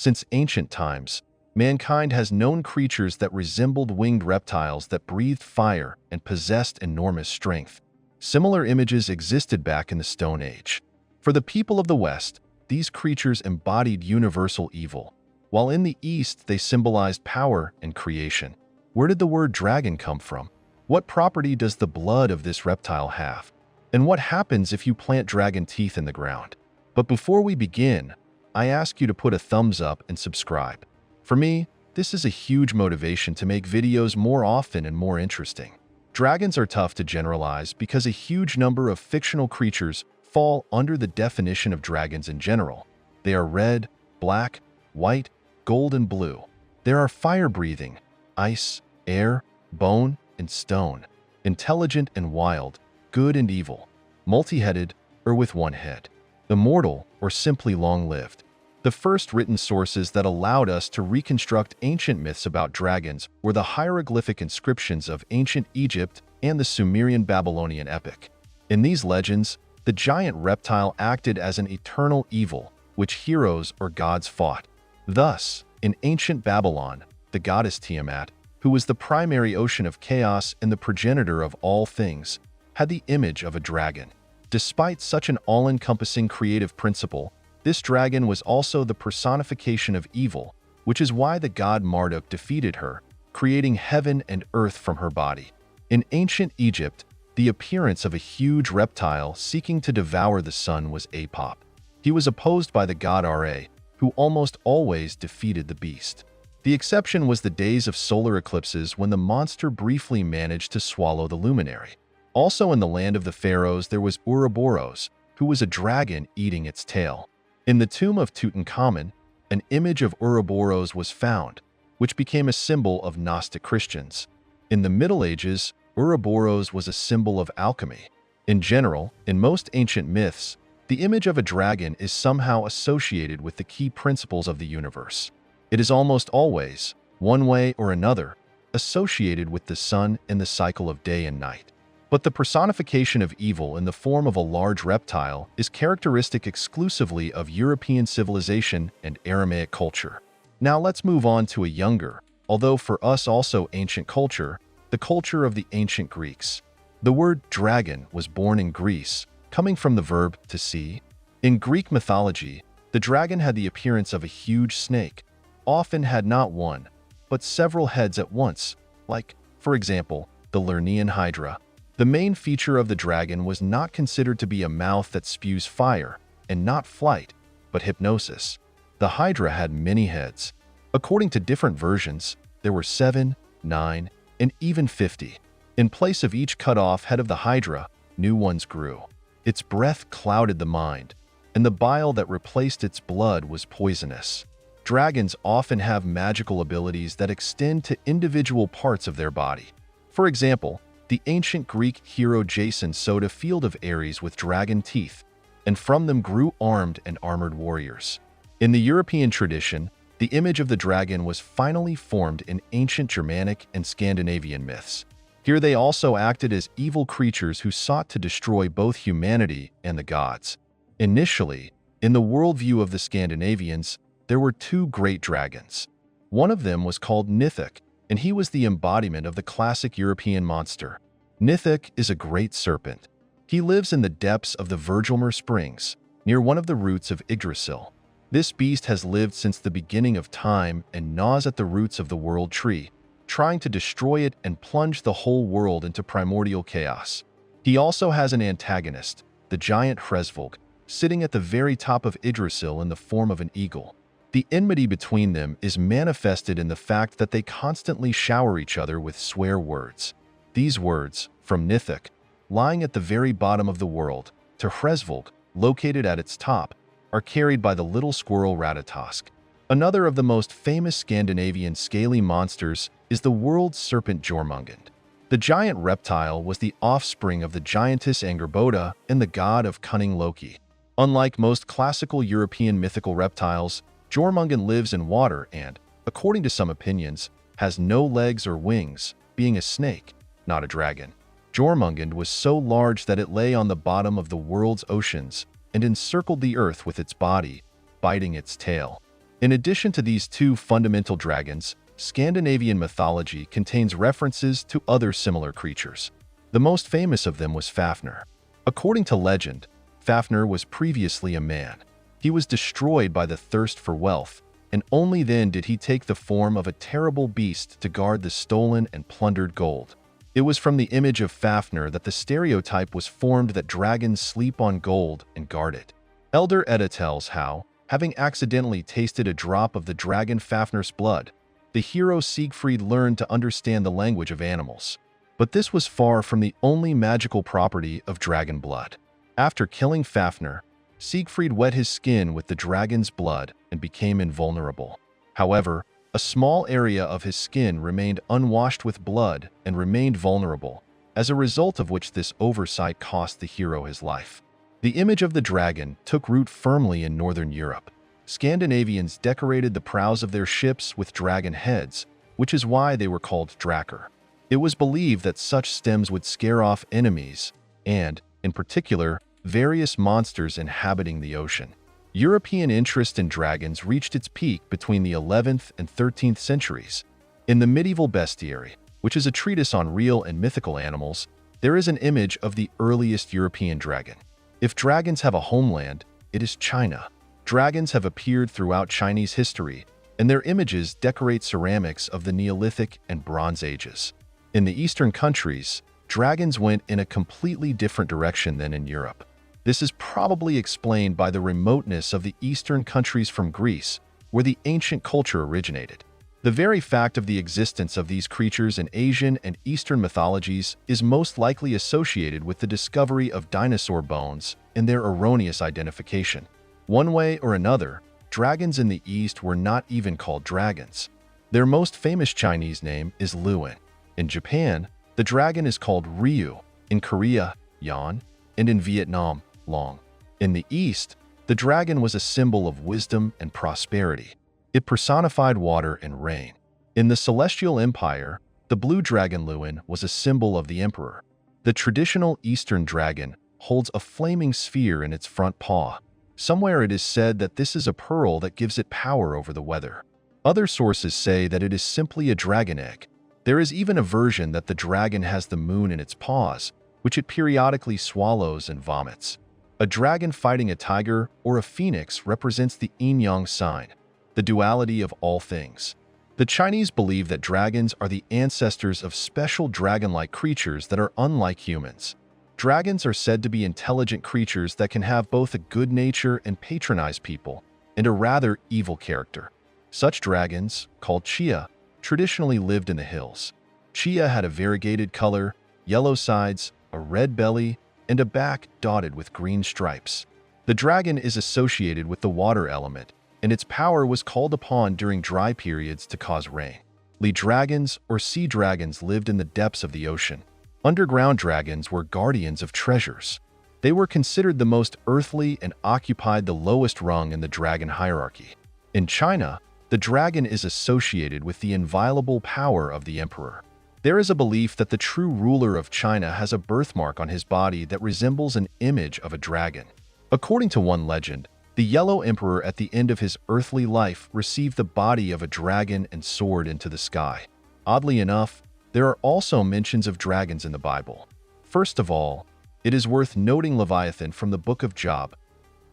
Since ancient times, mankind has known creatures that resembled winged reptiles that breathed fire and possessed enormous strength. Similar images existed back in the Stone Age. For the people of the West, these creatures embodied universal evil, while in the East they symbolized power and creation. Where did the word dragon come from? What property does the blood of this reptile have? And what happens if you plant dragon teeth in the ground? But before we begin, I ask you to put a thumbs up and subscribe. For me, this is a huge motivation to make videos more often and more interesting. Dragons are tough to generalize because a huge number of fictional creatures fall under the definition of dragons in general. They are red, black, white, gold, and blue. There are fire-breathing, ice, air, bone, and stone, intelligent and wild, good and evil, multi-headed or with one head, immortal or simply long-lived. The first written sources that allowed us to reconstruct ancient myths about dragons were the hieroglyphic inscriptions of ancient Egypt and the Sumerian Babylonian epic. In these legends, the giant reptile acted as an eternal evil, which heroes or gods fought. Thus, in ancient Babylon, the goddess Tiamat, who was the primary ocean of chaos and the progenitor of all things, had the image of a dragon. Despite such an all-encompassing creative principle, this dragon was also the personification of evil, which is why the god Marduk defeated her, creating heaven and earth from her body. In ancient Egypt, the appearance of a huge reptile seeking to devour the sun was Apop. He was opposed by the god Ra, who almost always defeated the beast. The exception was the days of solar eclipses when the monster briefly managed to swallow the luminary. Also in the land of the pharaohs there was Ouroboros, who was a dragon eating its tail. In the tomb of Tutankhamun, an image of Ouroboros was found, which became a symbol of Gnostic Christians. In the Middle Ages, Ouroboros was a symbol of alchemy. In general, in most ancient myths, the image of a dragon is somehow associated with the key principles of the universe. It is almost always, one way or another, associated with the sun and the cycle of day and night. But the personification of evil in the form of a large reptile is characteristic exclusively of European civilization and Aramaic culture. Now let's move on to a younger, although for us also ancient culture, the culture of the ancient Greeks. The word dragon was born in Greece, coming from the verb to see. In Greek mythology, the dragon had the appearance of a huge snake, often had not one, but several heads at once, like, for example, the Lernaean Hydra. The main feature of the dragon was not considered to be a mouth that spews fire, and not flight, but hypnosis. The Hydra had many heads. According to different versions, there were 7, 9, and even 50. In place of each cut-off head of the Hydra, new ones grew. Its breath clouded the mind, and the bile that replaced its blood was poisonous. Dragons often have magical abilities that extend to individual parts of their body. For example, the ancient Greek hero Jason sowed a field of Ares with dragon teeth, and from them grew armed and armored warriors. In the European tradition, the image of the dragon was finally formed in ancient Germanic and Scandinavian myths. Here they also acted as evil creatures who sought to destroy both humanity and the gods. Initially, in the worldview of the Scandinavians, there were two great dragons. One of them was called Nithik, and he was the embodiment of the classic European monster. Nithik is a great serpent. He lives in the depths of the Virgelmer Springs, near one of the roots of Yggdrasil. This beast has lived since the beginning of time and gnaws at the roots of the world tree, trying to destroy it and plunge the whole world into primordial chaos. He also has an antagonist, the giant Hresvolk, sitting at the very top of Yggdrasil in the form of an eagle. The enmity between them is manifested in the fact that they constantly shower each other with swear words. These words, from Nithik, lying at the very bottom of the world, to Hresvolk, located at its top, are carried by the little squirrel Ratatosk. Another of the most famous Scandinavian scaly monsters is the world serpent Jormungand. The giant reptile was the offspring of the giantess Angerboda and the god of cunning Loki. Unlike most classical European mythical reptiles, Jormungand lives in water and, according to some opinions, has no legs or wings, being a snake, not a dragon. Jormungand was so large that it lay on the bottom of the world's oceans and encircled the earth with its body, biting its tail. In addition to these two fundamental dragons, Scandinavian mythology contains references to other similar creatures. The most famous of them was Fafnir. According to legend, Fafnir was previously a man. He was destroyed by the thirst for wealth, and only then did he take the form of a terrible beast to guard the stolen and plundered gold. It was from the image of Fafnir that the stereotype was formed that dragons sleep on gold and guard it. Elder Edda tells how, having accidentally tasted a drop of the dragon Fafnir's blood, the hero Siegfried learned to understand the language of animals. But this was far from the only magical property of dragon blood. After killing Fafnir, Siegfried wet his skin with the dragon's blood and became invulnerable. However, a small area of his skin remained unwashed with blood and remained vulnerable, as a result of which this oversight cost the hero his life. The image of the dragon took root firmly in northern Europe. Scandinavians decorated the prows of their ships with dragon heads, which is why they were called drakar. It was believed that such stems would scare off enemies and, in particular, various monsters inhabiting the ocean. European interest in dragons reached its peak between the 11th and 13th centuries. In the medieval bestiary, which is a treatise on real and mythical animals, there is an image of the earliest European dragon. If dragons have a homeland, it is China. Dragons have appeared throughout Chinese history, and their images decorate ceramics of the Neolithic and Bronze Ages. In the Eastern countries, dragons went in a completely different direction than in Europe. This is probably explained by the remoteness of the Eastern countries from Greece, where the ancient culture originated. The very fact of the existence of these creatures in Asian and Eastern mythologies is most likely associated with the discovery of dinosaur bones and their erroneous identification. One way or another, dragons in the East were not even called dragons. Their most famous Chinese name is Luan. In Japan, the dragon is called Ryu, in Korea, Yan, and in Vietnam, Long. In the East, the dragon was a symbol of wisdom and prosperity. It personified water and rain. In the Celestial Empire, the blue dragon Luan was a symbol of the emperor. The traditional Eastern dragon holds a flaming sphere in its front paw. Somewhere it is said that this is a pearl that gives it power over the weather. Other sources say that it is simply a dragon egg. There is even a version that the dragon has the moon in its paws, which it periodically swallows and vomits. A dragon fighting a tiger or a phoenix represents the yin-yang sign, the duality of all things. The Chinese believe that dragons are the ancestors of special dragon-like creatures that are unlike humans. Dragons are said to be intelligent creatures that can have both a good nature and patronize people, and a rather evil character. Such dragons, called chia, traditionally lived in the hills. Chia had a variegated color, yellow sides, a red belly, and a back dotted with green stripes. The dragon is associated with the water element, and its power was called upon during dry periods to cause rain. Dragons or sea dragons lived in the depths of the ocean. Underground dragons were guardians of treasures. They were considered the most earthly and occupied the lowest rung in the dragon hierarchy. In China, the dragon is associated with the inviolable power of the emperor. There is a belief that the true ruler of China has a birthmark on his body that resembles an image of a dragon. According to one legend, the Yellow Emperor at the end of his earthly life received the body of a dragon and soared into the sky. Oddly enough, there are also mentions of dragons in the Bible. First of all, it is worth noting Leviathan from the Book of Job,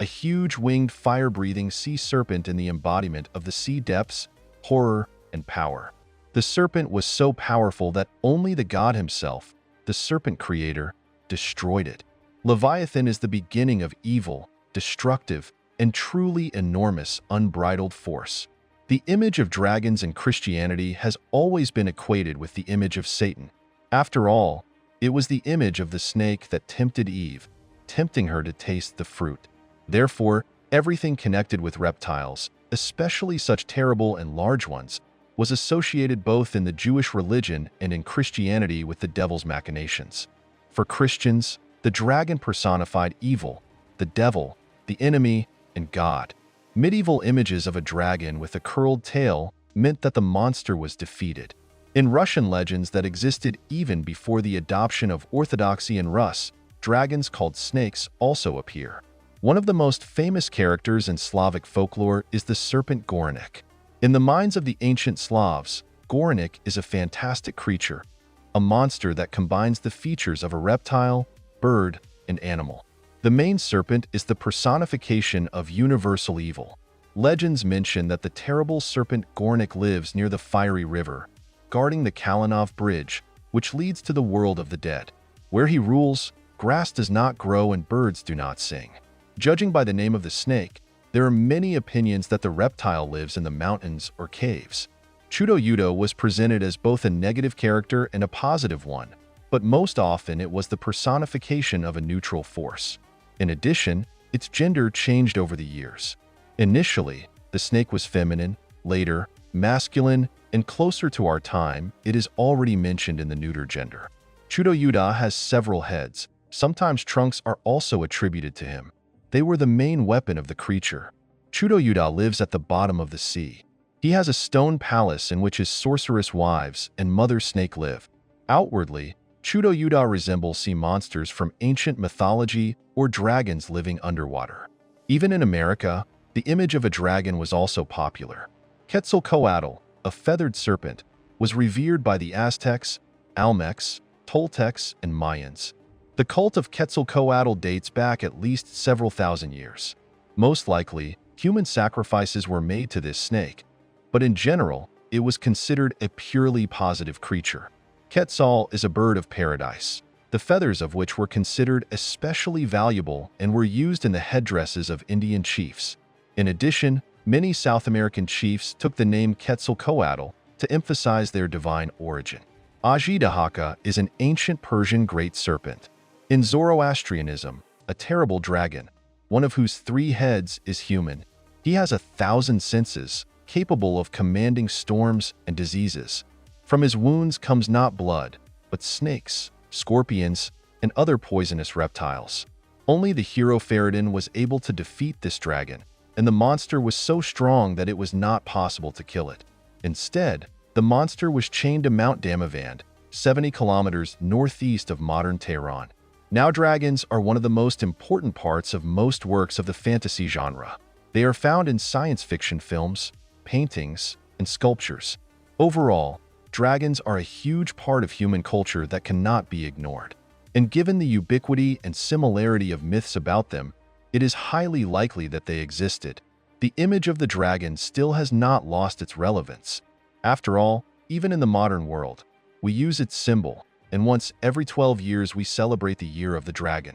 a huge winged fire-breathing sea serpent in the embodiment of the sea depths, horror, and power. The serpent was so powerful that only the god himself, the serpent creator, destroyed it. Leviathan is the beginning of evil, destructive, and truly enormous unbridled force. The image of dragons in Christianity has always been equated with the image of Satan. After all, it was the image of the snake that tempted Eve, tempting her to taste the fruit. Therefore, everything connected with reptiles, especially such terrible and large ones, was associated both in the Jewish religion and in Christianity with the devil's machinations. For Christians, the dragon personified evil, the devil, the enemy, and God. Medieval images of a dragon with a curled tail meant that the monster was defeated. In Russian legends that existed even before the adoption of Orthodoxy in Rus, dragons called snakes also appear. One of the most famous characters in Slavic folklore is the serpent Goranik. In the minds of the ancient Slavs, Goranik is a fantastic creature, a monster that combines the features of a reptile, bird, and animal. The main serpent is the personification of universal evil. Legends mention that the terrible serpent Goranik lives near the fiery river, guarding the Kalinov Bridge, which leads to the world of the dead. Where he rules, grass does not grow and birds do not sing. Judging by the name of the snake, there are many opinions that the reptile lives in the mountains or caves. Chudo-Yudo was presented as both a negative character and a positive one, but most often it was the personification of a neutral force. In addition, its gender changed over the years. Initially, the snake was feminine, later, masculine, and closer to our time, it is already mentioned in the neuter gender. Chudo-Yudo has several heads. Sometimes trunks are also attributed to him. They were the main weapon of the creature. Chudo-Yudo lives at the bottom of the sea. He has a stone palace in which his sorceress wives and mother snake live. Outwardly, Chudo-Yudo resembles sea monsters from ancient mythology or dragons living underwater. Even in America, the image of a dragon was also popular. Quetzalcoatl, a feathered serpent, was revered by the Aztecs, Olmecs, Toltecs, and Mayans. The cult of Quetzalcoatl dates back at least several thousand years. Most likely, human sacrifices were made to this snake, but in general, it was considered a purely positive creature. Quetzal is a bird of paradise, the feathers of which were considered especially valuable and were used in the headdresses of Indian chiefs. In addition, many South American chiefs took the name Quetzalcoatl to emphasize their divine origin. Ajidahaka is an ancient Persian great serpent. In Zoroastrianism, a terrible dragon, one of whose 3 heads is human. He has 1,000 senses, capable of commanding storms and diseases. From his wounds comes not blood, but snakes, scorpions, and other poisonous reptiles. Only the hero Feridun was able to defeat this dragon, and the monster was so strong that it was not possible to kill it. Instead, the monster was chained to Mount Damavand, 70 kilometers northeast of modern Tehran. Now dragons are one of the most important parts of most works of the fantasy genre. They are found in science fiction films, paintings, and sculptures. Overall, dragons are a huge part of human culture that cannot be ignored. And given the ubiquity and similarity of myths about them, it is highly likely that they existed. The image of the dragon still has not lost its relevance. After all, even in the modern world, we use its symbol, and once every 12 years we celebrate the Year of the Dragon.